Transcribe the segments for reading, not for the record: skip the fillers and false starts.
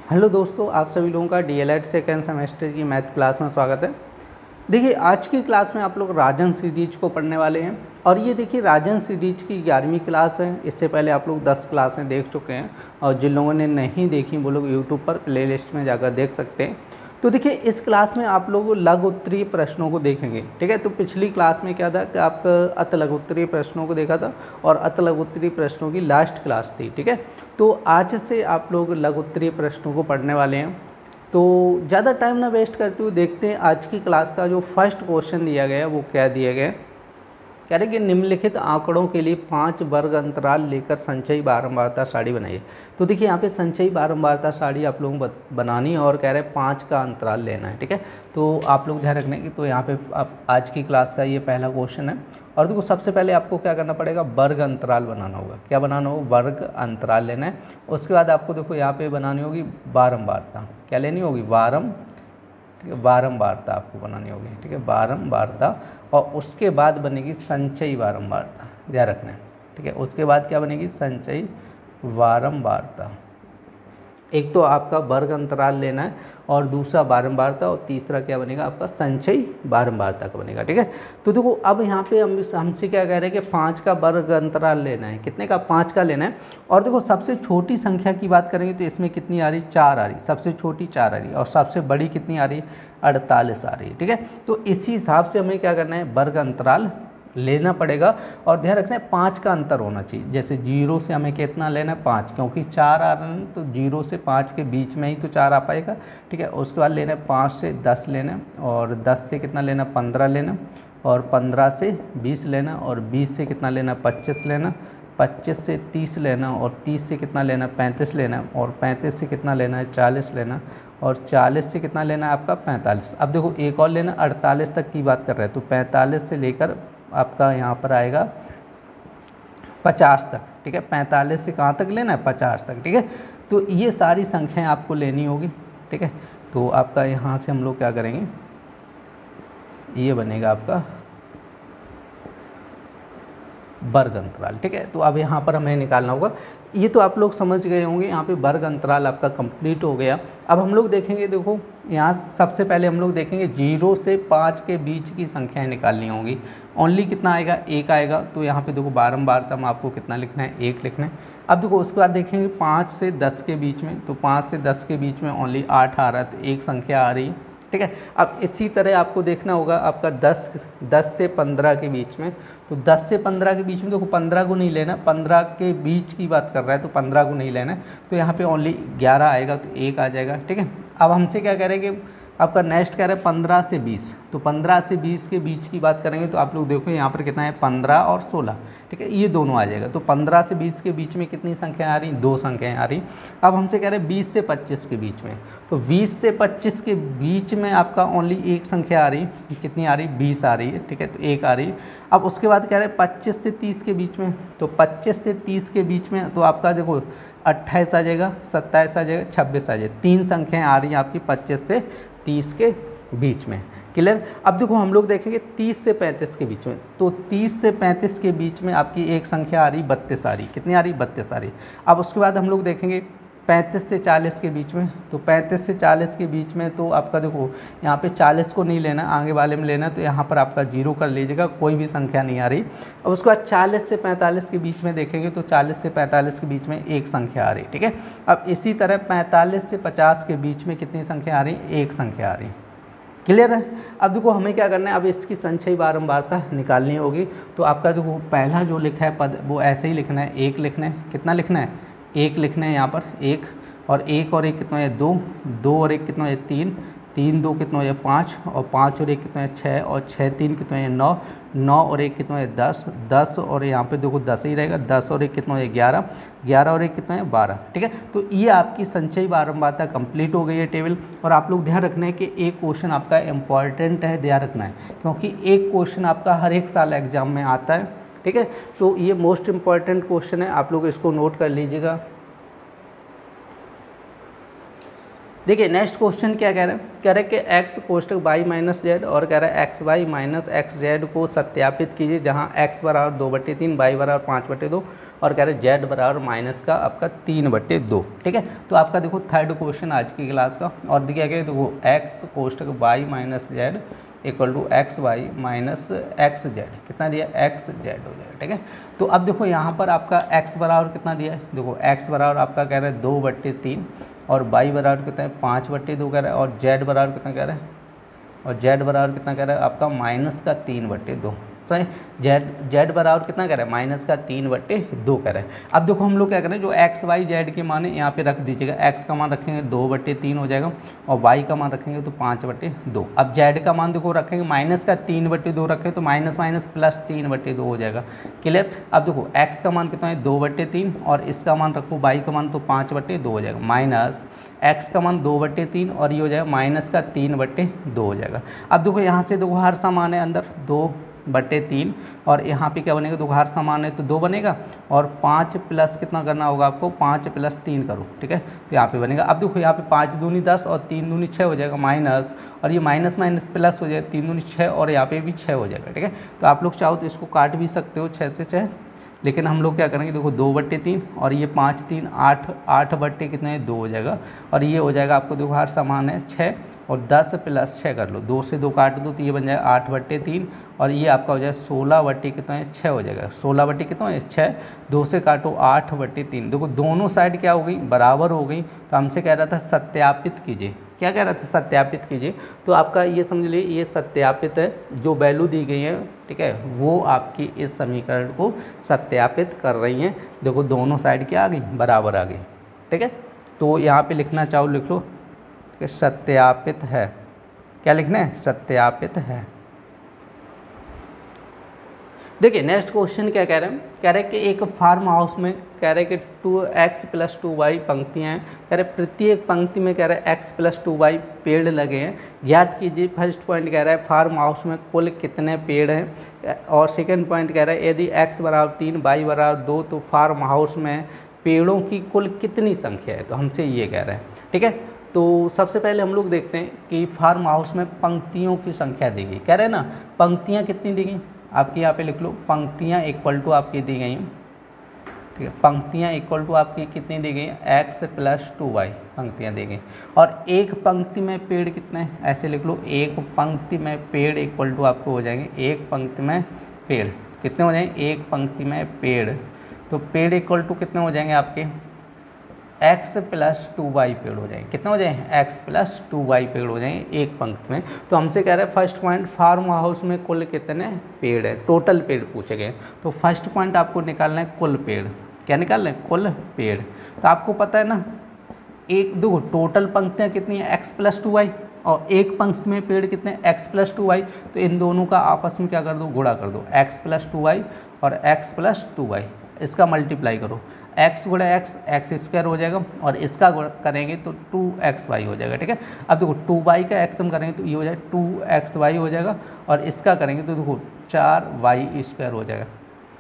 Hello दोस्तों, आप सभी लोगों का डीएलएड सेकेंड सेमेस्टर की मैथ क्लास में स्वागत है। देखिए, आज की क्लास में आप लोग राजन सीरीज को पढ़ने वाले हैं और ये देखिए राजन सीरीज की 11वीं क्लास है। इससे पहले आप लोग 10 क्लासें देख चुके हैं और जिन लोगों ने नहीं देखी वो लोग यूट्यूब पर प्लेलिस्ट में जाकर देख सकते हैं। तो देखिए, इस क्लास में आप लोग लघु उत्तरीय प्रश्नों को देखेंगे, ठीक है। तो पिछली क्लास में क्या था कि आप अत लघु उत्तरीय प्रश्नों को देखा था और अत लघु उत्तरीय प्रश्नों की लास्ट क्लास थी, ठीक है। तो आज से आप लोग लघु उत्तरीय प्रश्नों को पढ़ने वाले हैं। तो ज़्यादा टाइम ना वेस्ट करते हुए देखते हैं आज की क्लास का जो फर्स्ट क्वेश्चन दिया गया है वो क्या दिया गया है। कह रहे कि निम्नलिखित आंकड़ों के लिए 5 वर्ग अंतराल लेकर संचयी बारंबारता सारणी बनाइए। तो देखिए, यहाँ पे संचयी बारंबारता सारणी आप लोगों को बनानी है और कह रहे हैं 5 का अंतराल लेना है, ठीक है। तो आप लोग ध्यान रखने की, तो यहाँ पे आप आज की क्लास का ये पहला क्वेश्चन है। और देखो, सबसे पहले आपको क्या करना पड़ेगा, वर्ग अंतराल बनाना होगा। क्या बनाना होगा? वर्ग अंतराल लेना है। उसके बाद आपको देखो यहाँ पे बनानी होगी बारंबारता। क्या लेनी होगी? ठीक है, बारंबारता आपको बनानी होगी, ठीक है, बारंबारता। और उसके बाद बनेगी संचयी बारंबारता, ध्यान रखना है, ठीक है। उसके बाद क्या बनेगी? संचयी बारंबारता। एक तो आपका वर्ग अंतराल लेना है और दूसरा बारंबारता और तीसरा क्या बनेगा? आपका संचयी बारंबारता का बनेगा, ठीक है। तो देखो, अब यहाँ पे हमसे क्या कह रहे हैं कि 5 का वर्ग अंतराल लेना है। कितने का? 5 का लेना है। और देखो, सबसे छोटी संख्या की बात करेंगे तो इसमें कितनी आ रही? 4 आ रही। सबसे छोटी 4 आ रही और सबसे बड़ी कितनी आ रही? 48 आ रही है, ठीक है। तो इसी हिसाब से हमें क्या करना है? वर्ग अंतराल लेना पड़ेगा। और ध्यान रखना है 5 का अंतर होना चाहिए। जैसे 0 से हमें कितना लेना है? 5, क्योंकि 4 आ रहे हैं तो 0 से 5 के बीच में ही तो 4 आ पाएगा, ठीक है। उसके बाद लेना है 5 से 10 लेना है और 10 से कितना लेना? 15 लेना और 15 से 20 लेना और 20 से कितना लेना? 25 लेना, 25 से 30 लेना और 30 से कितना लेना? 35 लेना और 35 से कितना लेना है? 40 लेना और 40 से कितना लेना है? आपका 45। अब देखो, एक और लेना, 48 तक की बात कर रहे हैं तो 45 से लेकर आपका यहाँ पर आएगा 50 तक, ठीक है। 45 से कहाँ तक लेना है? 50 तक, ठीक है। तो ये सारी संख्याएं आपको लेनी होगी, ठीक है। तो आपका यहाँ से हम लोग क्या करेंगे, ये बनेगा आपका वर्ग अंतराल, ठीक है। तो अब यहाँ पर हमें निकालना होगा। ये तो आप लोग समझ गए होंगे, यहाँ पे वर्ग अंतराल आपका कंप्लीट हो गया। अब हम लोग देखेंगे, देखो यहाँ सबसे पहले हम लोग देखेंगे 0 से 5 के बीच की संख्याएं निकालनी होंगी। ओनली कितना आएगा? 1 आएगा। तो यहाँ पे देखो बारंबारता में आपको कितना लिखना है? 1 लिखना है। अब देखो, उसके बाद देखेंगे 5 से 10 के बीच में, तो 5 से 10 के बीच में ओनली 8 आ रहा है, तो एक संख्या आ रही है, ठीक है। अब इसी तरह आपको देखना होगा आपका 10 से 15 के बीच में, तो 10 से 15 के बीच में देखो 15 को नहीं लेना, 15 के बीच की बात कर रहा है तो 15 को नहीं लेना है। तो यहाँ पे ओनली 11 आएगा, तो 1 आ जाएगा, ठीक है। अब हमसे क्या कह रहे हैं कि आपका नेक्स्ट कह रहे हैं 15 से 20, तो 15 से 20 के बीच की बात करेंगे तो आप लोग देखो यहाँ पर कितना है? 15 और 16, ठीक है, ये दोनों आ जाएगा। तो 15 से 20 के बीच में कितनी संख्याएं आ रही? 2 संख्याएं आ रही। अब हमसे कह रहे हैं 20 से 25 के बीच में, तो 20 से 25 के बीच में आपका ओनली एक संख्या आ रही। कितनी आ रही? 20 आ रही है, ठीक है, तो 1 आ रही। अब उसके बाद कह रहे हैं 25 से 30 के बीच में, तो 25 से 30 के बीच में तो आपका देखो 28 आ जाएगा, 27 आ जाएगा, 26 आ जाएगा। 3 संख्याएं आ रही हैं आपकी 25 से 30 के बीच में, क्लियर। अब देखो, हम लोग देखेंगे 30 से 35 के बीच में, तो 30 से 35 के बीच में आपकी एक संख्या आ रही 32 आ रही। कितनी आ रही? 32 आ रही। अब उसके बाद हम लोग देखेंगे 35 से 40 के बीच में, तो 35 से 40 के बीच में तो आपका देखो यहाँ पे 40 को नहीं लेना, आगे वाले में लेना, तो यहाँ पर आपका 0 कर लीजिएगा, कोई भी संख्या नहीं आ रही। अब उसके बाद 40 से 45 के बीच में देखेंगे तो 40 से 45 के बीच में एक संख्या आ रही, ठीक है। अब इसी तरह 45 से 50 के बीच में कितनी संख्या आ रही? एक संख्या आ रही, क्लियर है। अब देखो, हमें क्या करना है? अब इसकी संचयी बारंबारता निकालनी होगी। तो आपका देखो पहला जो लिखा है पद वो ऐसे ही लिखना है, 1 लिखना है। कितना लिखना है? 1 लिखना है यहाँ पर, 1 और 1 और 1 कितना है? 2, 2 और 1 कितना है? 3, 3 2 कितना है? 5 और 5 और 1 कितना है? 6 और 6 3 कितना है? 9, 9 और 1 कितना है? 10, 10 और यहाँ पे देखो 10 ही रहेगा, 10 और 1 कितना है? 11, 11 और 1 कितना है? 12, ठीक है। तो ये आपकी संचयी बारंबारता कंप्लीट हो गई है टेबल। और आप लोग ध्यान रखना है कि एक क्वेश्चन आपका इम्पॉर्टेंट है, ध्यान रखना है, क्योंकि एक क्वेश्चन आपका हर एक साल एग्जाम में आता है, ठीक है। तो ये मोस्ट इम्पॉर्टेंट क्वेश्चन है, आप लोग इसको नोट कर लीजिएगा। देखिए नेक्स्ट क्वेश्चन क्या कह रहे हैं, कह रहे हैं कि एक्स कोष्टक वाई माइनस जेड और कह रहा है X Y minus X Z को सत्यापित कीजिए जहां एक्स बराबर 2/3, वाई बराबर 5/2 और कह रहे हैं जेड बराबर माइनस का आपका 3/2। ठीक है, तो आपका देखो थर्ड क्वेश्चन आज की क्लास का। और देखिए क्या देखो एक्स कोष्टक Y minus Z equal to X Y minus X Z, कितना दिया एक्स जेड हो जाएगा। ठीक है, तो अब देखो यहाँ पर आपका एक्स बराबर कितना दिया है, देखो एक्स बराबर आपका कह रहा है 2/3 और वाई बराबर कितना है 5/2 कह रहा है और जेड बराबर कितना कह रहा है, और जेड बराबर कितना कह रहा है आपका माइनस का 3/2। सही, जेड बराबर कितना कह रहा है माइनस का 3/2 कह रहा है। अब देखो हम लोग क्या करें, जो एक्स वाई जेड के मान है यहाँ पे रख दीजिएगा। एक्स का मान रखेंगे 2/3 हो जाएगा और वाई का मान रखेंगे तो 5/2। अब जेड का मान देखो रखेंगे माइनस का 3/2 रखें तो माइनस माइनस प्लस 3/2 हो जाएगा। क्लियर। अब देखो एक्स का मान कितना है 2/3 और इसका मान रखो वाई का मान तो 5/2 हो जाएगा, माइनस एक्स का मान 2/3 और ये हो जाएगा माइनस का 3/2 हो जाएगा। अब देखो यहाँ से देखो हर समान है अंदर 2/3 और यहाँ पे क्या बनेगा, दो हर समान है तो 2 बनेगा और 5 प्लस कितना करना होगा आपको, 5 + 3 करो। ठीक है, तो यहाँ पे बनेगा। अब देखो यहाँ पे 5 दूनी 10 और 3 दूनी 6 हो जाएगा, माइनस और ये माइनस माइनस प्लस हो जाएगा, 3 दूनी 6 और यहाँ पे भी 6 हो जाएगा। ठीक है, तो आप लोग चाहो तो इसको काट भी सकते हो 6 से 6, लेकिन हम लोग क्या करेंगे, देखो 2/3 और ये 5 3 8, 8 कितने है 2 हो जाएगा और ये हो जाएगा आपको देखो हर समान है 6 और 10 + 6 कर लो, 2 से 2 काट दो तो ये बन जाएगा 8/3 और ये आपका हो जाएगा 16 कितना है 6 हो जाएगा। 16 कितना है 6, 2 से काटो 8/3। देखो दोनों साइड क्या हो गई, बराबर हो गई। तो हमसे कह रहा था सत्यापित कीजिए, क्या कह रहा था सत्यापित कीजिए। तो आपका ये समझ लीजिए ये सत्यापित है, जो वैल्यू दी गई है ठीक है वो आपकी इस समीकरण को सत्यापित कर रही हैं। देखो दोनों साइड क्या आ गई, बराबर आ गई। ठीक है, तो यहाँ पे लिखना चाहो लिख लो कि सत्यापित है। क्या लिखना है, सत्यापित है। देखिए नेक्स्ट क्वेश्चन क्या कह रहे हैं, कह रहे हैं कि एक फार्म हाउस में कह रहे हैं कि 2x + 2y पंक्तियाँ हैं। कह रहे प्रत्येक पंक्ति में कह रहे हैं x + 2y पेड़ लगे हैं। याद कीजिए फर्स्ट पॉइंट कह रहा है फार्म हाउस में कुल कितने पेड़ हैं और सेकंड पॉइंट कह रहा है यदि x = 3 y = 2 तो फार्म हाउस में पेड़ों की कुल कितनी संख्या है। तो हमसे ये कह रहे हैं। ठीक है, तो सबसे पहले हम लोग देखते हैं कि फार्म हाउस में पंक्तियों की संख्या दी गई। कह रहे हैं ना पंक्तियाँ कितनी दी गई, आपकी यहाँ पे लिख लो पंक्तियाँ इक्वल टू आपकी दी गई। ठीक है, पंक्तियाँ इक्वल टू आपकी कितनी दी गई, x + 2y पंक्तियाँ दी गई। और एक पंक्ति में पेड़ कितने हैं, ऐसे लिख लो एक पंक्ति में पेड़ इक्वल टू आपको हो जाएंगे, एक पंक्ति में पेड़ कितने हो जाएंगे, एक पंक्ति में पेड़। तो पेड़ इक्वल टू कितने हो जाएंगे आपके x + 2y पेड़ हो जाएंगे। कितने हो जाएंगे, x + 2y पेड़ हो जाएंगे एक पंक्ति में। तो हमसे कह रहा है फर्स्ट पॉइंट फार्म हाउस में कुल कितने पेड़ है, टोटल पेड़ पूछे गए। तो फर्स्ट पॉइंट आपको निकालना है कुल पेड़। क्या निकालना है, कुल पेड़। तो आपको पता है ना एक दो टोटल पंक्तियाँ कितनी है x + 2y और एक पंक्ति में पेड़ कितने x + 2y। तो इन दोनों का आपस में क्या कर दो, गुणा कर दो, x + 2y और x + 2y इसका मल्टीप्लाई करो, x × x² हो जाएगा और इसका करेंगे तो 2xy हो जाएगा। ठीक है, अब देखो 2y का x हम करेंगे तो ये हो जाएगा 2xy हो जाएगा और इसका करेंगे तो देखो 4y² हो जाएगा।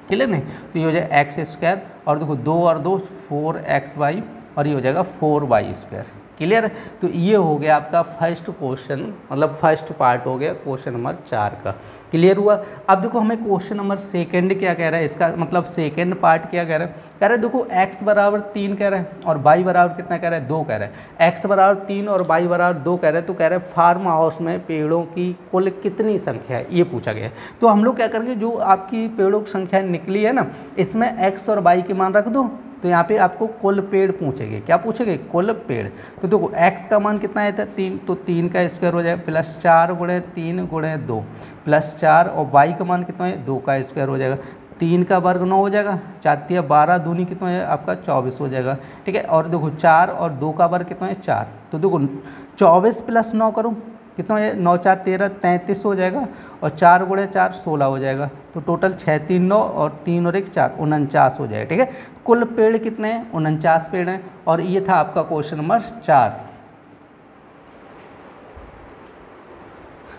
क्लियर नहीं, तो ये हो जाएगा x² और देखो 2 और 2 4xy और ये हो जाएगा 4y²। क्लियर है, तो ये हो गया आपका फर्स्ट क्वेश्चन, मतलब फर्स्ट पार्ट हो गया क्वेश्चन नंबर 4 का। क्लियर हुआ। अब देखो हमें क्वेश्चन नंबर सेकंड क्या कह रहा है, इसका मतलब सेकंड पार्ट क्या कह रहा है, कह रहा है देखो x = 3 कह रहा है और y = कितना कह रहा है 2 कह रहा है। x = 3 और y = 2 कह रहा है, तो कह रहा है फार्म हाउस में पेड़ों की कुल कितनी संख्या है, ये पूछा गया है। तो हम लोग क्या करेंगे, जो आपकी पेड़ों की संख्या निकली है ना इसमें x और y के मान रख दो। तो यहाँ पे आपको कुल पेड़ पूछेंगे, क्या पूछेंगे, कुल पेड़। तो देखो x का मान कितना आया था 3, तो 3 का स्क्वायर हो जाएगा +4 × 3 × 2 +4 और y का मान कितना है 2 का स्क्वायर हो जाएगा, 3 का वर्ग 9 हो जाएगा, 4 × 12 दूनी कितना है आपका 24 हो जाएगा। ठीक है, और देखो 4 और 2 का वर्ग कितना है 4, तो देखो 24 + 9 करो कितना हो जाएगा 9 × 4 13 33 हो जाएगा और 4 × 4 16 हो जाएगा। तो टोटल 6 3 9 और 3 और 1 4 49 हो जाएगा। ठीक है, कुल पेड़ कितने हैं 49 पेड़ हैं। और ये था आपका क्वेश्चन नंबर 4।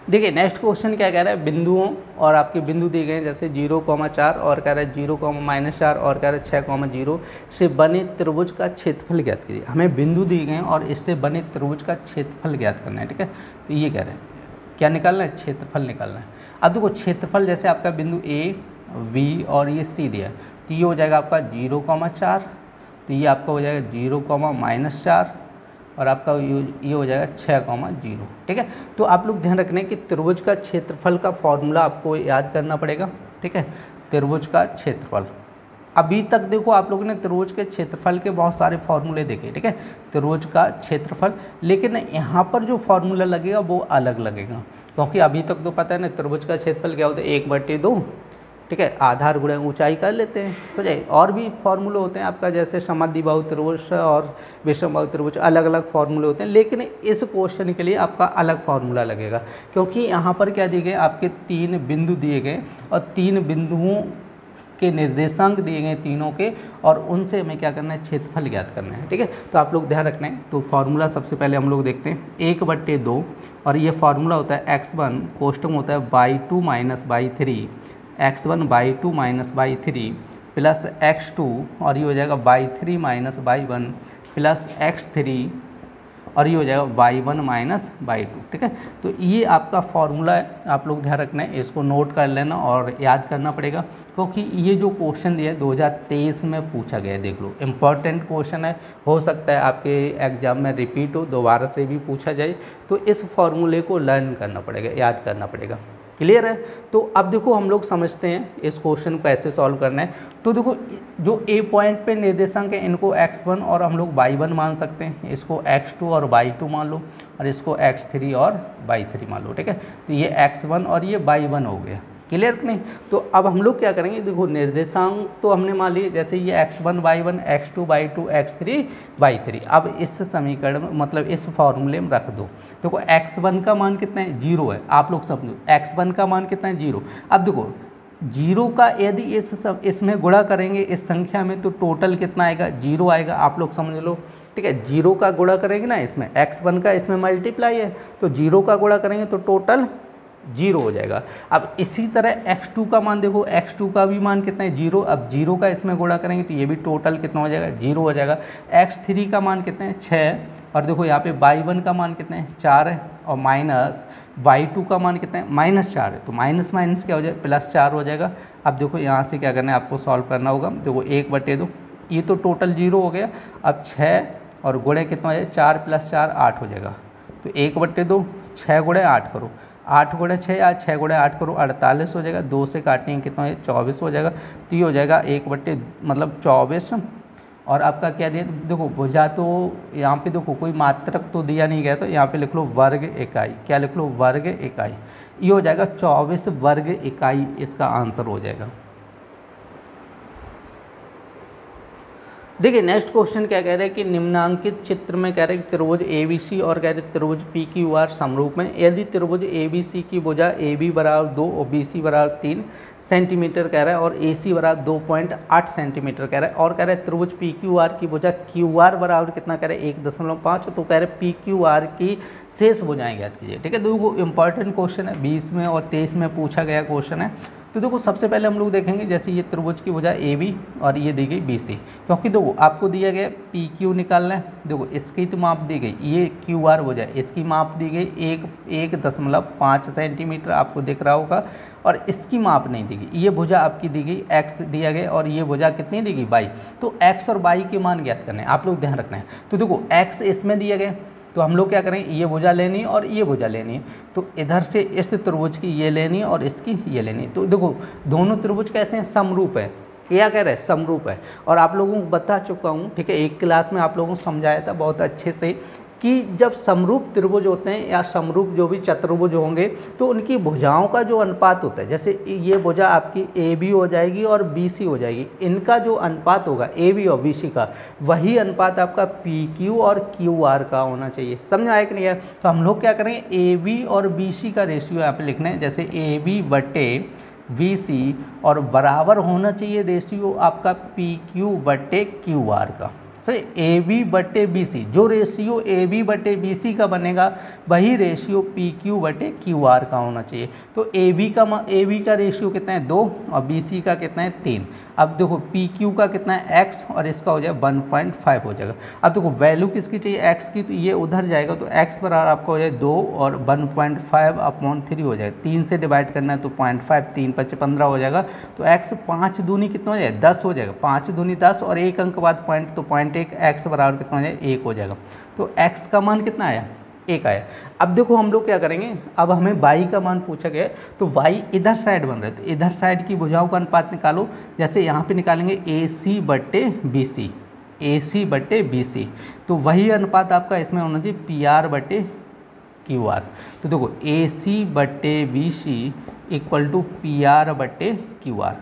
देखिए नेक्स्ट क्वेश्चन क्या कह रहा है, बिंदुओं और आपके बिंदु दिए गए हैं जैसे 0,4 और कह रहा है 0,-4 और कह रहा है 6,0 से बने त्रिभुज का क्षेत्रफल ज्ञात कीजिए। हमें बिंदु दिए गए हैं और इससे बने त्रिभुज का क्षेत्रफल ज्ञात करना है, ठीक है। तो ये कह रहे हैं क्या निकालना है, क्षेत्रफल निकालना है। अब देखो क्षेत्रफल जैसे आपका बिंदु A, B और ये C दिया है, तो ये हो जाएगा आपका 0,4, तो ये आपका हो जाएगा 0,-4 और आपका ये हो जाएगा 6,0, ठीक है। तो आप लोग ध्यान रखना है कि त्रिभुज का क्षेत्रफल का फॉर्मूला आपको याद करना पड़ेगा, ठीक है। त्रिभुज का क्षेत्रफल, अभी तक देखो आप लोगों ने त्रिभुज के क्षेत्रफल के बहुत सारे फॉर्मूले देखे, ठीक है, त्रिभुज का क्षेत्रफल, लेकिन यहाँ पर जो फॉर्मूला लगेगा वो अलग लगेगा, क्योंकि अभी तक तो पता है ना त्रिभुज का क्षेत्रफल क्या होता है, 1/2, ठीक है, आधार गुणा ऊंचाई कर लेते हैं, समझे। और भी फॉर्मूले होते हैं आपका, जैसे समद्विबाहु त्रिभुज और विषमबाहु त्रिभुज, अलग अलग फॉर्मूले होते हैं, लेकिन इस क्वेश्चन के लिए आपका अलग फार्मूला लगेगा, क्योंकि यहाँ पर क्या दिए गए, आपके 3 बिंदु दिए गए और 3 बिंदुओं के निर्देशांक दिए गए तीनों के, और उनसे हमें क्या करना है, क्षेत्रफल ज्ञात करना है, ठीक है। तो आप लोग ध्यान रखना है। तो फार्मूला सबसे पहले हम लोग देखते हैं 1/2, और ये फार्मूला होता है x1 कोष्टक होता है by2 - by3, x1/2 - by3 plus x2, और ये हो जाएगा by3 - by1 प्लस x3, और ये हो जाएगा y1 - by2, ठीक है। तो ये आपका फॉर्मूला है, आप लोग ध्यान रखना है, इसको नोट कर लेना और याद करना पड़ेगा, क्योंकि ये जो क्वेश्चन दिया है 2023 में पूछा गया है, देख लो इम्पॉर्टेंट क्वेश्चन है, हो सकता है आपके एग्जाम में रिपीट हो, दोबारा से भी पूछा जाए, तो इस फॉर्मूले को लर्न करना पड़ेगा, याद करना पड़ेगा। क्लियर है। तो अब देखो हम लोग समझते हैं इस क्वेश्चन को कैसे सॉल्व करना है। तो देखो जो A पॉइंट पे निर्देशांक है इनको x1 और हम लोग y1 मान सकते हैं, इसको x2 और y2 मान लो, और इसको x3 और y3 मान लो, ठीक है। तो ये x1 और ये y1 हो गया, क्लियर कि नहीं। तो अब हम लोग क्या करेंगे, देखो निर्देशांक तो हमने मान लिए, जैसे ये x1 y1 x2 y2 x3 y3, अब इस समीकरण में मतलब इस फॉर्मूले में रख दो। देखो x1 का मान कितना है, 0 है, आप लोग समझो x1 का मान कितना है, 0। अब देखो 0 का यदि इसमें गुणा करेंगे इस संख्या में, तो टोटल कितना आएगा, 0 आएगा, आप लोग समझ लो, ठीक है। 0 का गुणा करेंगे ना इसमें, x1 का इसमें मल्टीप्लाई है, तो 0 का गुणा करेंगे तो टोटल 0 हो जाएगा। अब इसी तरह x2 का मान देखो, x2 का भी मान कितना है, 0। अब 0 का इसमें गुणा करेंगे तो ये भी टोटल कितना हो जाएगा, 0 हो जाएगा। x3 का मान कितना है, 6, और देखो यहाँ पे y1 का मान कितना है, 4 है, और माइनस y2 का मान कितना है, -4 है, तो माइनस माइनस क्या हो जाएगा, +4 हो जाएगा। अब देखो यहाँ से क्या करना है, आपको सॉल्व करना होगा। देखो 1/2, ये तो टोटल 0 हो गया। अब 6 और गुणे कितना हो जाएगा, 4 + 4 8 हो जाएगा। तो 1/2, 6 गुणे 8 करो, 8 गुणे 6 या 6 गुणे 8 करो, 48 हो जाएगा। 2 से काटेंगे कितना है, 24 हो जाएगा। तो ये हो जाएगा 1/, मतलब 24। और आपका क्या दिया, देखो भुजा तो यहाँ पे देखो कोई मात्रक तो दिया नहीं गया, तो यहाँ पे लिख लो वर्ग इकाई, क्या लिख लो, वर्ग इकाई। ये हो जाएगा 24 वर्ग इकाई, इसका आंसर हो जाएगा। देखिए नेक्स्ट क्वेश्चन क्या कह रहा है कि निम्नांकित चित्र में कह रहा है कि त्रिभुज ABC और कह रहे त्रिभुज PQR समरूप में, यदि त्रिभुज ABC की भुजा AB बराबर 2 और BC बराबर 3 सेंटीमीटर कह रहा है, और AC बराबर 2.8 सेंटीमीटर कह रहा है, और कह रहा है त्रिभुज PQR की भुजा QR बराबर कितना कह रहा है, 1.5, तो कह रहे PQR की शेष भुजाएं ज्ञात कीजिए, ठीक है। तो वो इंपॉर्टेंट क्वेश्चन है, 20 में और 23 में पूछा गया क्वेश्चन है। तो देखो सबसे पहले हम लोग देखेंगे, जैसे ये त्रिभुज की भुजा AB और ये दी गई BC, क्योंकि देखो आपको दिया गया PQ निकालना है। देखो इसकी तो माप दी गई, ये QR भुजा, इसकी माप दी गई 1.5 सेंटीमीटर, आपको दिख रहा होगा, और इसकी माप नहीं दी गई। ये भुजा आपकी दी गई x दिया गया, और ये भुजा कितनी दी गई, y। तो x और y के मान ज्ञात करने हैं, आप लोग ध्यान रखना है। तो देखो x इसमें दिया गया, तो हम लोग क्या करेंगे, ये भुजा लेनी है और ये भुजा लेनी है, तो इधर से इस त्रिभुज की ये लेनी है और इसकी ये लेनी है। तो देखो दोनों त्रिभुज कैसे हैं, समरूप है, क्या कह रहे हैं, समरूप है। और आप लोगों को बता चुका हूँ, ठीक है, एक क्लास में आप लोगों को समझाया था बहुत अच्छे से कि जब समरूप त्रिभुज होते हैं या समरूप जो भी चतुर्भुज होंगे, तो उनकी भुजाओं का जो अनुपात होता है, जैसे ये भुजा आपकी AB हो जाएगी और BC हो जाएगी, इनका जो अनुपात होगा AB और BC का, वही अनुपात आपका PQ और QR का होना चाहिए। समझ आया कि नहीं है। तो हम लोग क्या करेंगे, AB और BC का रेशियो यहाँ पे लिखना है, जैसे AB/BC, और बराबर होना चाहिए रेशियो आपका PQ/QR का। सही, ए बी बटे बी सी, जो रेशियो ए बी बटे बी सी का बनेगा वही रेशियो पी क्यू बटे क्यू आर का होना चाहिए। तो ए बी का रेशियो कितना है 2 और बी सी का कितना है 3। अब देखो पी क्यू का कितना है x और इसका हो जाएगा 1.5 हो जाएगा। अब देखो वैल्यू किसकी चाहिए x की, तो ये उधर जाएगा तो x बराबर आपका हो जाए 2 और 1.5/3 हो जाएगा। 3 से डिवाइड करना है तो 0.5, 3 × 5 = 15 हो जाएगा। तो x 5 दूनी कितना हो जाएगा 10 हो जाएगा, 5 दूनी 10 और 1 अंक बाद पॉइंट, तो 0.1 x बराबर कितना हो जाएगा 1 हो जाएगा। तो x का मान कितना आया 1 आया। अब देखो हम लोग क्या करेंगे, अब हमें y का मान पूछा गया तो y इधर साइड बन रहा है, तो इधर साइड की भुजाओं का अनुपात निकालो। जैसे यहाँ पे निकालेंगे AC बटे BC, AC बटे BC, तो वही अनुपात आपका इसमें होना चाहिए PR बटे QR। तो देखो AC बटे BC = PR बटे QR,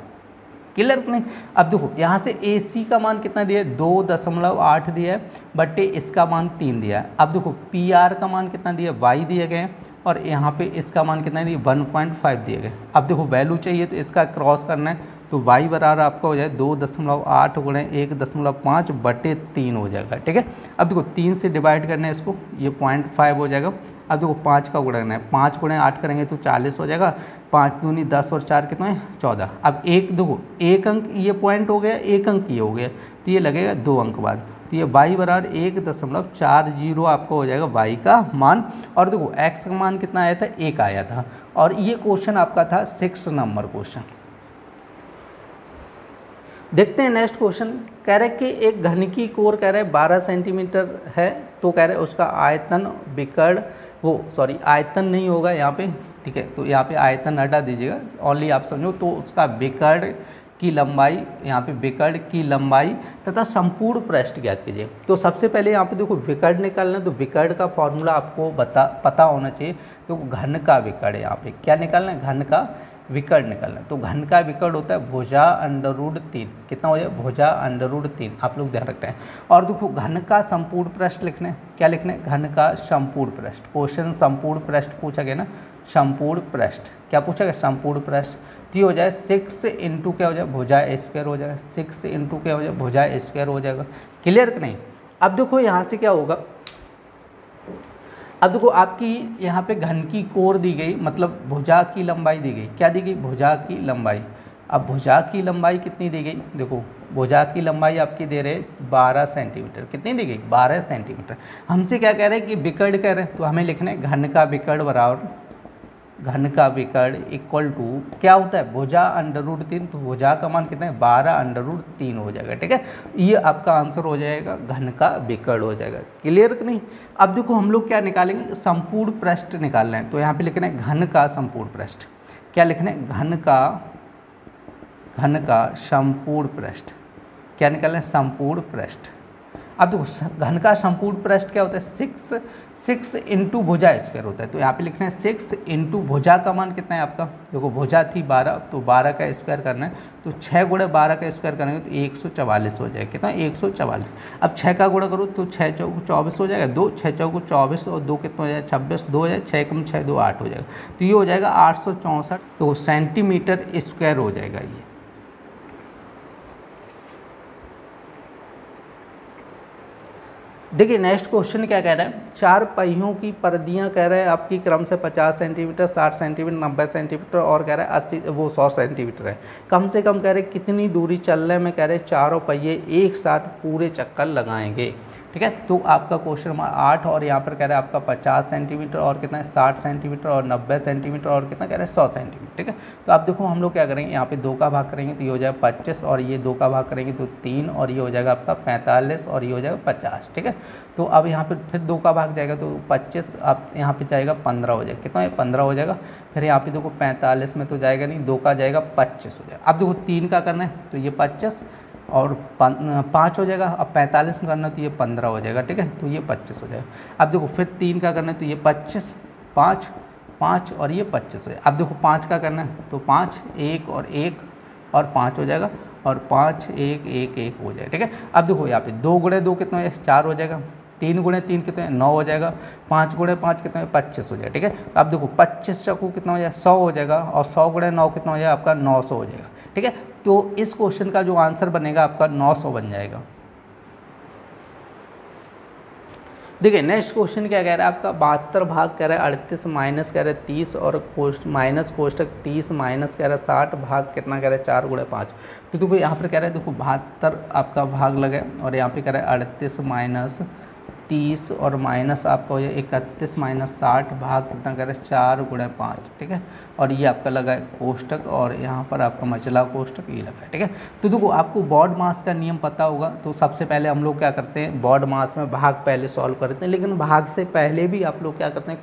क्लियर नहीं। अब देखो यहाँ से AC का मान कितना दिया है 2.8 दिया है बटे इसका मान 3 दिया है। अब देखो PR का मान कितना दिया y दिए गए और यहाँ पे इसका मान कितना दिया 1.5 दिए गए। अब देखो वैल्यू चाहिए तो इसका क्रॉस करना है, तो y बराबर आपका हो जाए 2.8 गुणे 1.5 बटे 3 हो जाएगा, ठीक है। अब देखो 3 से डिवाइड करना है इसको, ये 0.5 हो जाएगा। अब देखो 5 का गुणा करना है, 5 गुणे 8 करेंगे तो 40 हो जाएगा। 5 दूनी 10 और 4 कितना है 14। अब एक देखो 1 अंक ये पॉइंट हो गया, 1 अंक ये हो गया, तो ये लगेगा 2 अंक बाद, तो ये y बराबर 1.40 आपका हो जाएगा y का मान। और देखो x का मान कितना आया था 1 आया था, और ये क्वेश्चन आपका था 6 नंबर क्वेश्चन। देखते हैं नेक्स्ट क्वेश्चन। कह रहे कि एक घन की कोर कह रहे 12 सेंटीमीटर है, तो कह रहे उसका आयतन विकर्ण आयतन नहीं होगा यहाँ पे, ठीक है। तो यहाँ पे आयतन हटा दीजिएगा, ओनली आप समझो। तो उसका विकर्ण की लंबाई, यहाँ पे विकर्ण की लंबाई तथा संपूर्ण पृष्ठ ज्ञात कीजिए। तो सबसे पहले यहाँ पे देखो विकर्ण निकालना, तो विकर्ण का फॉर्मूला आपको पता होना चाहिए। तो घन का विकर्ण, यहाँ पे क्या निकालना है घन का विकर्ण निकालना। तो घन का विकर्ण होता है भुजा √3, कितना हो जाए भुजा √3, आप लोग ध्यान रखते हैं। और देखो घन का संपूर्ण पृष्ठ लिखना है, क्या लिखना है घन का संपूर्ण पृष्ठ। क्वेश्चन संपूर्ण पृष्ठ पूछा गया ना, संपूर्ण पृष्ठ क्या पूछा गया संपूर्ण पृष्ठ। तो ये हो जाए 6 इंटू क्या हो जाए भुजा स्क्वायर हो जाएगा, 6 इंटू क्या हो जाए भुजा स्क्वायर हो जाएगा, क्लियर कि नहीं। अब देखो यहाँ से क्या होगा, अब देखो आपकी यहाँ पे घन की कोर दी गई, मतलब भुजा की लंबाई दी गई, क्या दी गई भुजा की लंबाई। अब भुजा की लंबाई कितनी दी गई, देखो भुजा की लंबाई आपकी दे रहे 12 सेंटीमीटर, कितनी दी गई 12 सेंटीमीटर। हमसे क्या कह रहे हैं कि विकर्ण कह रहे हैं, तो हमें लिखना है घन का विकर्ण बराबर घन का विकर्ण इक्वल टू क्या होता है भुजा √3, तो भुजा का मान कितना है 12 √3 हो जाएगा, ठीक है। ये आपका आंसर हो जाएगा घन का विकर्ण हो जाएगा, क्लियर कि नहीं। अब देखो हम लोग क्या निकालेंगे संपूर्ण पृष्ठ निकालना है, तो यहाँ पे लिखना है घन का संपूर्ण पृष्ठ, क्या लिखना है घन का संपूर्ण पृष्ठ, क्या निकालना है संपूर्ण पृष्ठ। अब देखो घन का संपूर्ण पृष्ठ क्या होता है 6 इंटू भुजा स्क्वायर होता है, तो यहाँ पे लिखना है 6 इंटू भुजा का मान कितना है आपका, देखो भुजा थी 12, तो 12 का स्क्वायर करना है, तो 6 गुणे 12 का स्क्वायर करेंगे तो 144 हो जाएगा, कितना 144। अब 6 का गुणा करो तो 6 चौको 24 हो जाएगा, 2 6 चौको 24 और 2 कितना हो जाएगा 26, 2 हो जाएगा 6 कम 6 2 8 हो जाएगा, तो ये हो जाएगा 864 तो सेंटीमीटर स्क्वायर हो जाएगा ये। देखिए नेक्स्ट क्वेश्चन क्या कह रहा है, 4 पहियों की परिधियाँ कह रहा है आपकी क्रम से 50 सेंटीमीटर, 60 सेंटीमीटर, 90 सेंटीमीटर और कह रहा है 100 सेंटीमीटर है। कम से कम कह रहे कितनी दूरी चलने में कह रहे चारों पहिए एक साथ पूरे चक्कर लगाएंगे, ठीक है। तो आपका क्वेश्चन नंबर 8 और यहाँ पर कह रहा है आपका 50 सेंटीमीटर और कितना है 60 सेंटीमीटर और 90 सेंटीमीटर और कितना कह रहा है 100 सेंटीमीटर, ठीक है। तो आप देखो हम लोग क्या करेंगे, यहाँ पे 2 का भाग करेंगे तो ये हो जाएगा 25 और ये 2 का भाग करेंगे तो 3 और ये हो जाएगा आपका 45 और ये हो जाएगा 50, ठीक है। तो अब यहाँ पे फिर 2 का भाग जाएगा तो 25, अब यहाँ पे जाएगा 15 हो जाएगा, कितना है 15 हो जाएगा। फिर यहाँ पे देखो 45 में तो जाएगा नहीं, 2 का जाएगा 25 हो जाएगा। अब देखो 3 का करना है तो ये 25 और 5 हो जाएगा, अब 45 में करना है तो ये 15 हो जाएगा, ठीक है, तो ये 25 हो जाएगा। अब देखो फिर 3 का करना है तो ये 25, 5 और ये 25 हो जाएगा। अब देखो 5 का करना है तो 5 1 और 5 हो जाएगा और 5 1 1 1 हो जाएगा, ठीक है। अब देखो यहाँ पे 2 गुणे 2 कितना है 4 हो जाएगा, 3 गुणे 3 कितना है 9 हो जाएगा, 5 गुणे 5 कितना है 25 हो जाएगा, ठीक है। अब देखो 25 चक्कू कितना हो जाएगा 100 हो जाएगा और 100 गुणे 9 कितना हो जाएगा आपका 900 हो जाएगा, ठीक है। तो इस क्वेश्चन का जो आंसर बनेगा आपका 900 बन जाएगा। देखिए नेक्स्ट क्वेश्चन क्या कह रहा है आपका 72 भाग कह रहा है 38 माइनस कह रहा है 30 और माइनस कोष्टक 30 माइनस कह रहा है 60 भाग कितना कह रहा है 4 गुणे 5। तो देखो यहाँ पर कह रहा है देखो 72 आपका भाग लगे और यहाँ पे कह रहा है 38 माइनस 30 और माइनस आपका हो जाए 31 माइनस 60 भाग कितना कह रहा है 4 गुणे 5। ठीक है, और ये आपका लगा है कोष्टक और यहाँ पर आपका मचला कोष्टक ये लगा है। ठीक है, तो देखो आपको बॉड मास का नियम पता होगा, तो सबसे पहले हम लोग क्या करते हैं बॉड मास में भाग पहले सॉल्व करते हैं, लेकिन भाग से पहले भी आप लोग क्या करते हैं,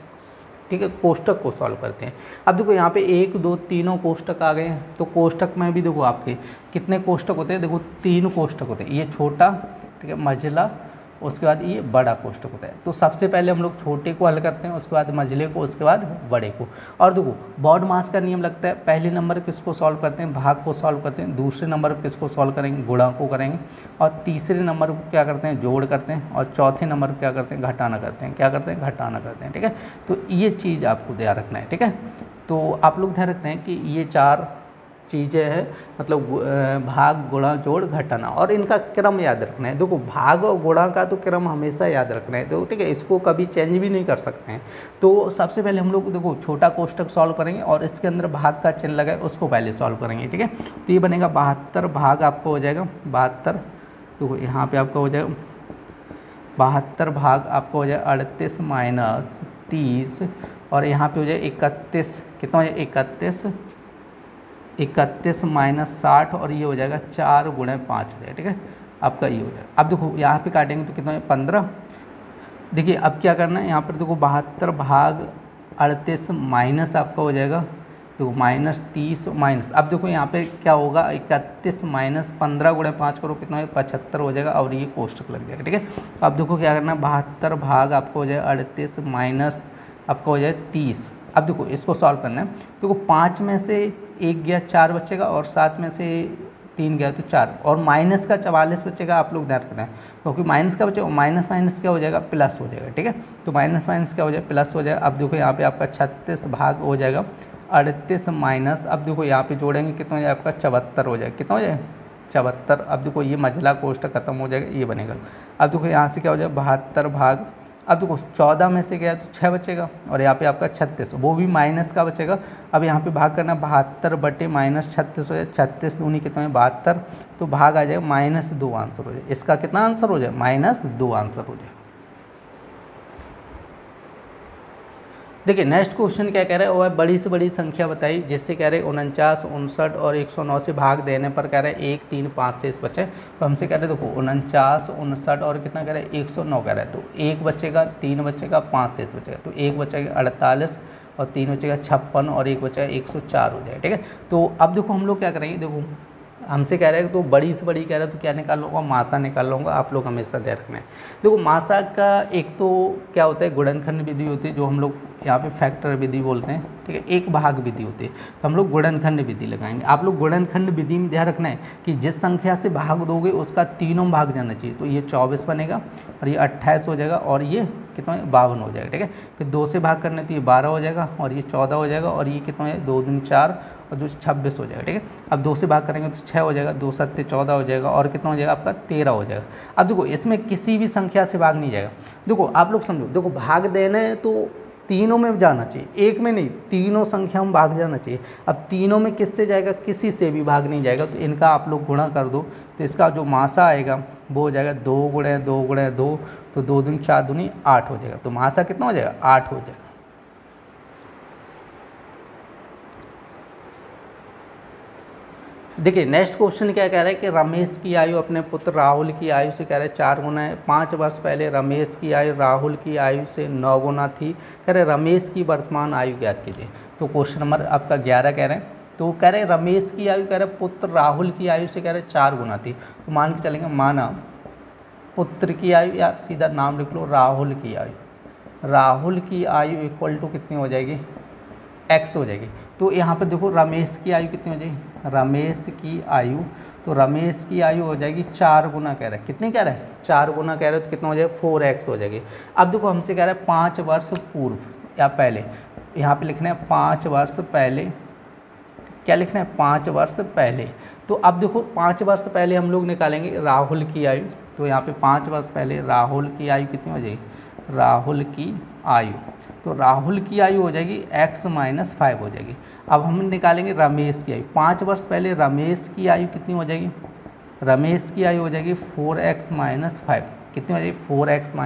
ठीक है, कोष्टक को सॉल्व करते हैं। अब देखो यहाँ पे 1 2 तीनों कोष्टक आ गए हैं, तो कोष्टक में भी देखो आपके कितने कोष्टक होते हैं, देखो 3 कोष्टक होते हैं, ये छोटा, ठीक है, मझला, उसके बाद ये बड़ा कोष्टक होता है। तो सबसे पहले हम लोग छोटे को हल करते हैं, उसके बाद मझले को, उसके बाद बड़े को। और देखो बॉड मास का नियम लगता है, पहले नंबर किसको सॉल्व करते हैं, भाग को सॉल्व करते हैं, दूसरे नंबर पर किसको सॉल्व करेंगे, गुणा को करेंगे, और तीसरे नंबर को क्या करते हैं, जोड़ करते हैं, और चौथे नंबर पर क्या करते हैं, घटाना करते हैं। क्या करते हैं, घटाना करते हैं। ठीक है, तो ये चीज़ आपको ध्यान रखना है। ठीक है, तो आप लोग ध्यान रखना है कि ये 4 चीज़ें हैं, मतलब भाग गुणा जोड़ घटाना, और इनका क्रम याद रखना है। देखो भाग और गुणा का तो क्रम हमेशा याद रखना है, तो ठीक है, इसको कभी चेंज भी नहीं कर सकते हैं। तो सबसे पहले हम लोग देखो छोटा कोष्टक सॉल्व करेंगे और इसके अंदर भाग का चिन्ह लगा है उसको पहले सॉल्व करेंगे। ठीक है, तो ये बनेगा 72 भाग आपको हो जाएगा 72, देखो यहाँ पर आपका हो जाएगा 72 भाग आपको हो जाएगा 38 माइनस 30, और यहाँ पे हो जाए 31, कितना हो जाए 31 माइनस 60, और ये हो जाएगा 4 गुणे 5 हो जाएगा। ठीक है, आपका ये हो जाएगा। अब देखो यहाँ पे काटेंगे तो कितना है 15। देखिए अब क्या करना है, यहाँ पर देखो 72 भाग 38 माइनस आपका हो जाएगा, देखो माइनस 30 माइनस, अब देखो यहाँ पे क्या होगा 31 माइनस 15 गुणे 5 करो कितना है 75 हो जाएगा, और ये कोष्टक लग जाएगा। ठीक है, अब देखो क्या करना है 72 भाग आपको हो जाएगा 38 माइनस आपका हो जाए 30। अब देखो इसको सॉल्व करना है, देखो 5 में से 1 गया 4 बचेगा, और 7 में से 3 गया तो 4, और माइनस का 44 बचेगा। आप लोग ध्यान रखना है, क्योंकि माइनस का बचेगा, माइनस माइनस क्या हो जाएगा, प्लस हो जाएगा। ठीक है, तो माइनस माइनस क्या हो जाएगा, प्लस हो जाएगा। अब देखो यहाँ पे आपका 36 भाग हो जाएगा 38 माइनस, अब देखो यहाँ पे जोड़ेंगे कितना हो जाएगा आपका 74 हो जाएगा, कितना हो जाएगा 74। अब देखो ये मझला कोष्टक खत्म हो जाएगा, ये बनेगा। अब देखो यहाँ से क्या हो जाएगा 72 भाग, अब देखो 14 में से गया तो 6 बचेगा, और यहाँ पे आपका 36, वो भी माइनस का बचेगा। अब यहाँ पे भाग करना 72 बटे माइनस 36 हो जाए, 36 दूनी कितना है 72, तो भाग आ जाएगा -2 आंसर हो जाए। इसका कितना आंसर हो जाए, -2 आंसर हो जाए। देखिए नेक्स्ट क्वेश्चन क्या कह रहा है, वो है बड़ी से बड़ी संख्या बताई, जिससे कह रहे हैं 49, 59 और 109 से भाग देने पर कह रहे हैं 1, 3, 5 शेष बचे। तो हमसे कह रहे हैं देखो 49, 59 और कितना कह रहे हैं 109 कह रहा है, तो 1 बचेगा, 3 बचेगा, 5 शेष बचेगा, तो 1 बचेगा 48 और 3 बचेगा 56 और 1 बचेगा 104 हो जाएगा। ठीक है, तो अब देखो हम लोग क्या करेंगे, देखो हमसे कह रहे हैं तो बड़ी से बड़ी कह रहा है तो क्या निकाल लूँगा, मासा निकाल लूँगा। आप लोग हमेशा ध्यान रखना है, देखो मासा का एक तो क्या होता है गुणनखंड विधि होती है, जो हम लोग यहाँ पे फैक्टर विधि बोलते हैं। ठीक है, एक भाग विधि होती है, तो हम लोग गुणनखंड विधि लगाएंगे। आप लोग गुणनखंड विधि में ध्यान रखना है कि जिस संख्या से भाग दोगे उसका तीनों भाग जाना चाहिए। तो ये 24 बनेगा, और ये 28 हो जाएगा, और ये कितना है 52 हो जाएगा। ठीक है, फिर 2 से भाग करने तो ये 12 हो जाएगा, और ये 14 हो जाएगा, और ये कितना है 2 दूनी 4 और 2 26 हो जाएगा। ठीक है, अब 2 से भाग करेंगे तो 6 हो जाएगा, 2 7 14 हो जाएगा, और कितना हो जाएगा आपका 13 हो जाएगा। अब देखो इसमें किसी भी संख्या से भाग नहीं जाएगा। देखो आप लोग समझो, देखो भाग देने तो तीनों में जाना चाहिए, एक में नहीं, तीनों संख्या में भाग जाना चाहिए। अब तीनों में किससे जाएगा, किसी से भी भाग नहीं जाएगा, तो इनका आप लोग गुणा कर दो, तो इसका जो मासा आएगा वो हो जाएगा 2 गुणे 2 गुणे 2, तो 2 दूनी 4 दूनी 8 हो जाएगा। तो मासा कितना हो जाएगा 8 हो जाएगा। देखिए नेक्स्ट क्वेश्चन क्या कह रहा है कि रमेश की आयु अपने पुत्र राहुल की आयु से कह रहे हैं 4 गुना है। 5 वर्ष पहले रमेश की आयु राहुल की आयु से 9 गुना थी। कह रहे रमेश की वर्तमान आयु ज्ञात कीजिए। तो क्वेश्चन नंबर आपका 11 कह रहे हैं, तो कह रहे रमेश की आयु कह रहे पुत्र राहुल की आयु से कह रहे 4 गुना थी। तो मान के चलेंगे, माना पुत्र की आयु, या सीधा नाम लिख लो राहुल की आयु, राहुल की आयु इक्वल टू कितनी हो जाएगी, x हो जाएगी। तो यहाँ पर देखो रमेश की आयु कितनी हो जाएगी, रमेश की आयु, तो रमेश की आयु हो जाएगी 4 गुना कह रहा है, कितनी कह रहा है 4 गुना कह रहे हो, तो कितना हो जाएगा 4x हो जाएगी। अब देखो हमसे कह रहा है 5 वर्ष पूर्व या पहले, यहाँ पे लिखना है 5 वर्ष पहले, क्या लिखना है 5 वर्ष पहले। तो अब देखो 5 वर्ष पहले हम लोग निकालेंगे राहुल की आयु, तो यहाँ पे 5 वर्ष पहले राहुल की आयु कितनी हो जाएगी, राहुल की आयु। तो राहुल की आयु हो जाएगी x - 5 हो जाएगी। अब हम निकालेंगे रमेश की आयु। 5 वर्ष पहले रमेश की आयु कितनी हो जाएगी? रमेश की आयु हो जाएगी 4x - 5। कितनी हो जाएगी? 4x -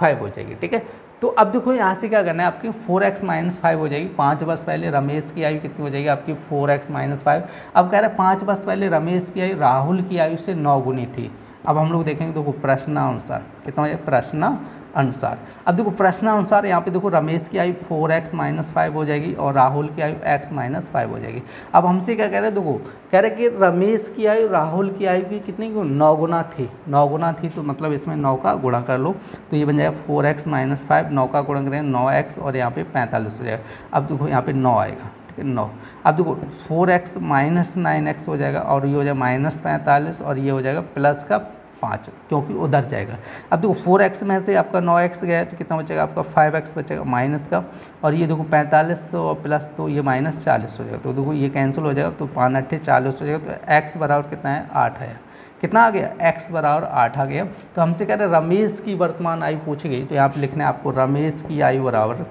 5 हो जाएगी। ठीक है, तो अब देखो यहाँ से क्या करना है, आपकी 4x - 5 हो जाएगी। 5 वर्ष पहले रमेश की आयु कितनी हो जाएगी? आपकी 4x - 5। अब कह रहे हैं 5 वर्ष पहले रमेश की आयु राहुल की आयु से 9 गुनी थी। अब हम लोग देखेंगे, देखो प्रश्नानुसार कितना हो जाएगा? प्रश्नानुसार। अब देखो प्रश्नानुसार यहाँ पे देखो रमेश की आयु 4x - 5 हो जाएगी और राहुल की आयु x - 5 हो जाएगी। अब हमसे क्या कह रहे हैं? देखो कह रहे हैं कि रमेश की आयु राहुल की आयु की कितनी 9 गुना थी। 9 गुना थी तो मतलब इसमें 9 का गुणा कर लो, तो ये बन जाएगा 4x - 5। 9 का गुणा करें 9x और यहाँ पे 45 हो जाएगा। अब देखो यहाँ पे 9 आएगा, ठीक है 9। अब देखो 4x - 9x हो जाएगा और ये हो जाएगा -45 और ये हो जाएगा प्लस का 5, क्योंकि उधर जाएगा। अब देखो 4x में से आपका 9x गया तो कितना बचेगा? आपका 5x बचेगा माइनस का, और ये देखो 45 और प्लस तो ये -40 हो जाएगा। तो देखो ये कैंसिल हो जाएगा, तो 5 8 40 हो जाएगा। तो x बराबर कितना है? 8 है। कितना आ गया? x बराबर 8 आ गया। तो हमसे कह रहे हैं रमेश की वर्तमान आयु पूछी गई, तो यहाँ पे लिखना है आपको रमेश की आयु बराबर,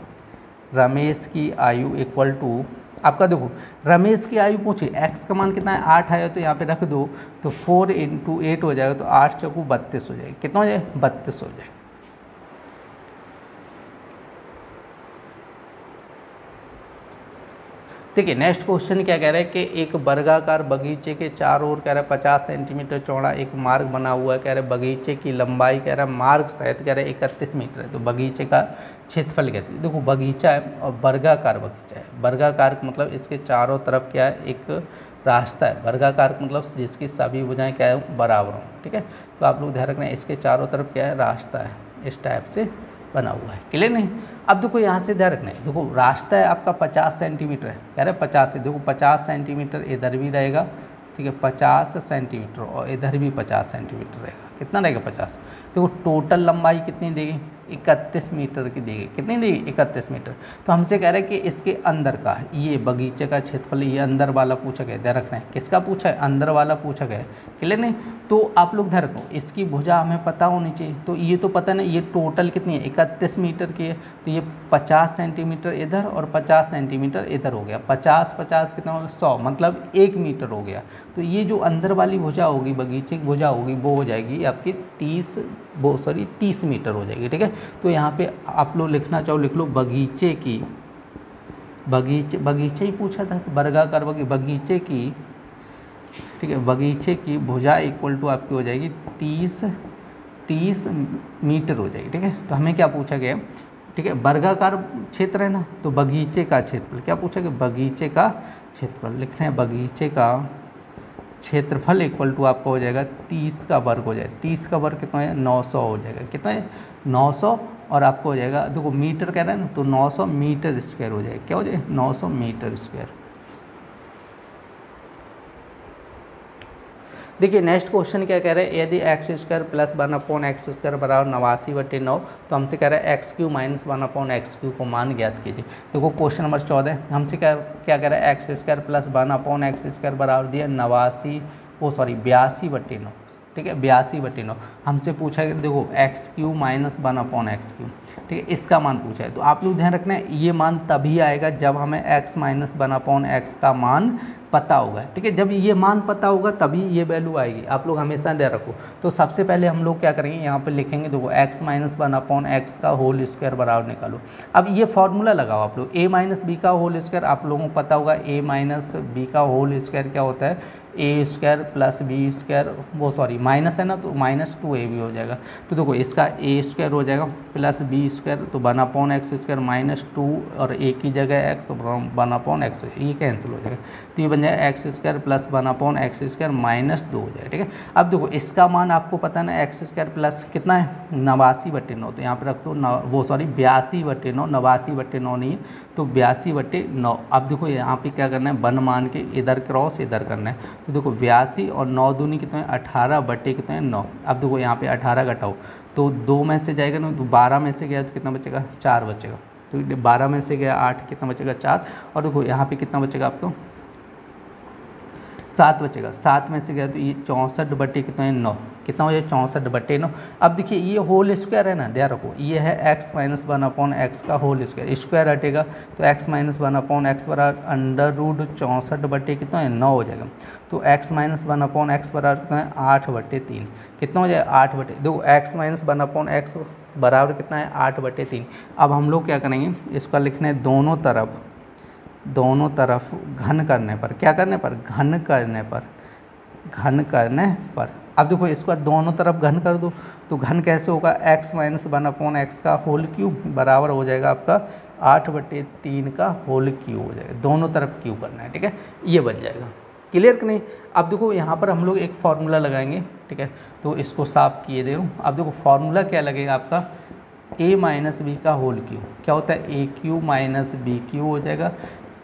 रमेश की आयु इक्वल टू आपका देखो रमेश की आयु पूछी, x का मान कितना है? 8 आया, तो यहाँ पे रख दो, तो 4 × 8 हो जाएगा, तो 8 चौकू 32 हो जाएगा। कितना हो जाएगा? 32 हो जाएगा। देखिए नेक्स्ट क्वेश्चन क्या कह रहा है कि एक वर्गाकार बगीचे के चारों ओर कह रहा है 50 सेंटीमीटर चौड़ा एक मार्ग बना हुआ है। कह रहा है बगीचे की लंबाई कह रहा है मार्ग सहित कह रहा है 31 मीटर है। तो बगीचे का क्षेत्रफल कहते हैं। देखो बगीचा है और वर्गाकार बगीचा है। वर्गाकार का मतलब इसके चारों तरफ क्या है? एक रास्ता है। वर्गाकार का मतलब जिसकी सभी भुजाएं क्या है? बराबर हों। ठीक है, तो आप लोग ध्यान रखना है इसके चारों तरफ क्या है? रास्ता है, इस टाइप से बना हुआ है। क्लियर नहीं? अब देखो यहाँ से ध्यान रखना है, देखो रास्ता है आपका 50 सेंटीमीटर है, कह रहे हैं 50 है। देखो 50 सेंटीमीटर इधर भी रहेगा, ठीक है 50 सेंटीमीटर, और इधर भी 50 सेंटीमीटर रहेगा। कितना रहेगा? 50। देखो टोटल लंबाई कितनी देगी? 31 मीटर की देगी। कितनी देगी? 31 मीटर। तो हमसे कह रहे हैं कि इसके अंदर का ये बगीचे का क्षेत्रफल, ये अंदर वाला पूछा गया, ध्यान रखना है किसका पूछा है? अंदर वाला पूछा गया। क्लियर नहीं? तो आप लोग ध्यान रखो इसकी भुजा हमें पता होनी चाहिए। तो ये तो पता नहीं, ये टोटल कितनी है? 31 मीटर की है। तो ये 50 सेंटीमीटर इधर और 50 सेंटीमीटर इधर हो गया। 50 50 कितना हो गया? 100, मतलब 1 मीटर हो गया। तो ये जो अंदर वाली भुजा होगी, बगीचे की भुजा होगी, वो हो जाएगी आपकी 30 मीटर हो जाएगी। ठीक है, तो यहाँ पे आप लोग लिखना चाहो लिख लो बगीचे की, बगीचे ही पूछा था, वर्गाकार बगीचे की, ठीक है बगीचे की भुजा इक्वल टू आपकी हो जाएगी 30 मीटर हो जाएगी। ठीक है, तो हमें क्या पूछा गया? ठीक है वर्गाकार क्षेत्र है ना, तो बगीचे का क्षेत्रफल क्या पूछा गया? बगीचे का क्षेत्रफल लिखना है, बगीचे का क्षेत्रफल इक्वल टू आपका हो जाएगा 30 का वर्ग हो जाएगा। 30 का वर्ग कितना है? 900 हो जाएगा। कितना है? 900, और आपको हो जाएगा देखो मीटर कह रहा है ना, तो 900 मीटर स्क्वायर हो जाएगा। क्या हो जाएगा? 900 मीटर स्क्वायर। देखिए नेक्स्ट क्वेश्चन क्या कह रहे हैं? यदि x² + 1/x² बराबर 89/9, तो हमसे कह रहा है x³ - 1/x³ को मान ज्ञात कीजिए। देखो क्वेश्चन नंबर 14 हमसे क्या कह रहा है? x² + 1/x² बराबर दिया 82/9, ठीक है 82/9। हमसे पूछा है देखो x³ - 1/x³, ठीक है इसका मान पूछा है। तो आप लोग ध्यान रखना है ये मान तभी आएगा जब हमें x - 1/x का मान पता होगा। ठीक है, जब ये मान पता होगा तभी ये वैल्यू आएगी। आप लोग हमेशा ध्यान रखो। तो सबसे पहले हम लोग क्या करेंगे? यहाँ पे लिखेंगे देखो x - 1/x का होल स्क्वायर बराबर निकालो। अब ये फॉर्मूला लगाओ आप लोग, a - b का होल स्क्वायर आप लोगों को पता होगा। a - b का होल स्क्वायर क्या होता है? a² + b², वो सॉरी माइनस है ना, तो -2ab हो जाएगा। तो देखो इसका a² हो जाएगा प्लस b², तो 1/x² -2 और a की जगह x 1/x, ये कैंसिल हो जाएगा। तो ये बन जाएगा x² + 1/x² -2 हो जाएगा। ठीक है, अब देखो इसका मान आपको पता है ना, x² प्लस कितना है? 89/9। तो यहाँ पर रख दो वो सॉरी 82/9, 89/9 नहीं है तो 82/9। अब देखो यहाँ पे क्या करना है? 1 मान के इधर क्रॉस इधर करना है। तो देखो 82 और 9 दूनी कितने हैं? 18/9। अब देखो यहाँ पे 18 घटाओ तो 2 में से जाएगा ना, तो 12 में से गया तो कितना बचेगा? 4 बचेगा। तो 12 में से गया 8, कितना बचेगा? 4। और देखो यहाँ पे कितना बचेगा आपको? 7 बचेगा। 7 में से गया तो ये 64/9, कितना हो जाएगा 64/9। अब देखिए ये होल स्क्वायर है ना, ध्यान रखो ये है x माइनस 1/x का होल स्क्वायर, स्क्वायर हटेगा तो x माइनस 1/x बराबर अंडर रूट 64 कितना है 9 हो जाएगा। तो x माइनस 1/x बराबर कितना है 8/3, कितना हो जाएगा 8 देखो x माइनस 1/x बराबर कितना है 8/3। अब हम लोग क्या करेंगे, इसका लिखना है दोनों तरफ घन करने पर, क्या करने पर घन करने पर। अब देखो इसको दोनों तरफ घन कर दो, तो घन कैसे होगा x माइनस 1/x का होल क्यूब बराबर हो जाएगा आपका 8/3 का होल क्यूब हो जाएगा, दोनों तरफ क्यूब करना है, ठीक है, ये बन जाएगा। क्लियर कि नहीं। अब देखो यहाँ पर हम लोग एक फार्मूला लगाएंगे, ठीक है, तो इसको साफ किए दे रहा हूँ। अब देखो फार्मूला क्या लगेगा आपका a माइनस बी का होल क्यूब, क्या होता है a cube minus B cube हो जाएगा,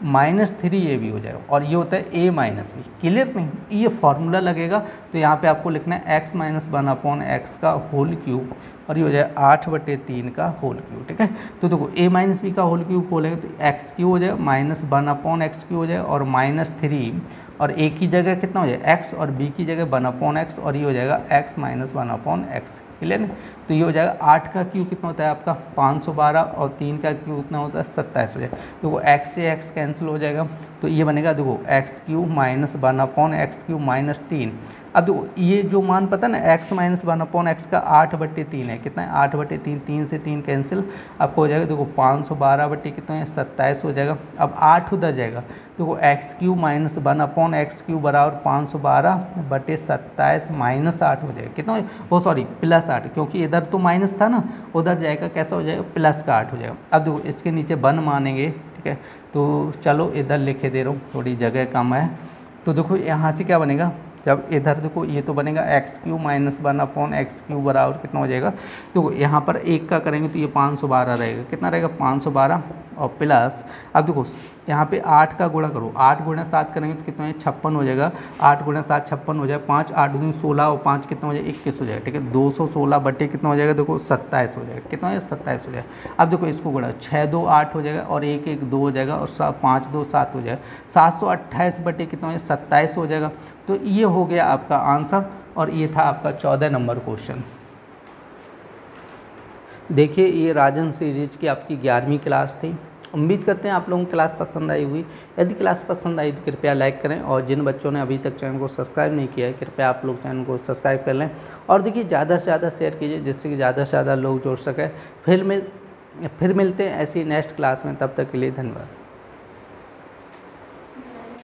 -3ab हो जाएगा, और ये होता है a माइनस बी। क्लियर नहीं, ये फार्मूला लगेगा। तो यहाँ पे आपको लिखना है x माइनस 1/x का होल क्यूब, और ये हो जाएगा 8/3 का होल क्यूब, ठीक है। तो देखो a माइनस बी का होल क्यूब खोलेंगे तो x क्यूब हो जाएगा माइनस 1/x क्यूब हो जाएगा, और -3, और a की जगह कितना हो जाएगा x, और b की जगह 1/x, और ये हो जाएगा x माइनस 1/x। क्लियर नहीं। तो ये हो जाएगा 8 का क्यूब कितना होता है आपका 512, और 3 का क्यूब कितना होता है 27 हो जाएगा। देखो x से x कैंसिल हो जाएगा, तो ये बनेगा देखो x cube minus 1/x cube minus 3। अब देखो ये जो मान पता ना x माइनस 1/x का 8/3 है, कितना है 8/3, 3 से 3 कैंसिल, आपको हो जाएगा देखो 512 कितना है 27 हो जाएगा। अब 8 उधर जाएगा, देखो x cube minus 1/x cube बराबर 512/27 माइनस 8 हो जाएगा, कितना वो सॉरी +8, क्योंकि इधर तो माइनस था ना, उधर जाएगा कैसा हो जाएगा +8 हो जाएगा। अब देखो इसके नीचे 1 मानेंगे, ठीक है, तो चलो इधर लिखे दे रहा हूँ, थोड़ी जगह कम है। तो देखो यहाँ से क्या बनेगा, जब इधर देखो ये तो बनेगा x cube minus 1/x cube बराबर कितना हो जाएगा, देखो यहाँ पर 1 का करेंगे तो ये 512 रहेगा, कितना रहेगा 512, और प्लस अब देखो यहाँ पे 8 का गुणा करो, 8 गुणा 7 करेंगे तो कितना है 56 हो जाएगा, 8 गुणा 7 56 हो जाएगा, 5 8 दूनी 16 और 5 कितना हो जाएगा 21 हो जाएगा, ठीक है, 216 कितना हो जाएगा देखो 27 हो जाएगा, कितना हो जाएगा 27 हो जाएगा। अब देखो इसको गुणा 6 2 8 हो जाएगा, और 1 1 2 हो जाएगा, और 5 2 7 हो जाएगा, 728 कितना हो जाएगा 27 हो जाएगा। तो ये हो गया आपका आंसर, और ये था आपका 14 नंबर क्वेश्चन। देखिए ये राजन सीरीज की आपकी 11वीं क्लास थी। उम्मीद करते हैं आप लोगों को क्लास पसंद आई हुई। यदि क्लास पसंद आई तो कृपया लाइक करें, और जिन बच्चों ने अभी तक चैनल को सब्सक्राइब नहीं किया है कृपया आप लोग चैनल को सब्सक्राइब कर लें, और देखिए ज़्यादा से ज़्यादा शेयर कीजिए जिससे कि ज़्यादा से ज़्यादा लोग जुड़ सकें। फिर मिलते हैं ऐसी नेक्स्ट क्लास में, तब तक के लिए धन्यवाद।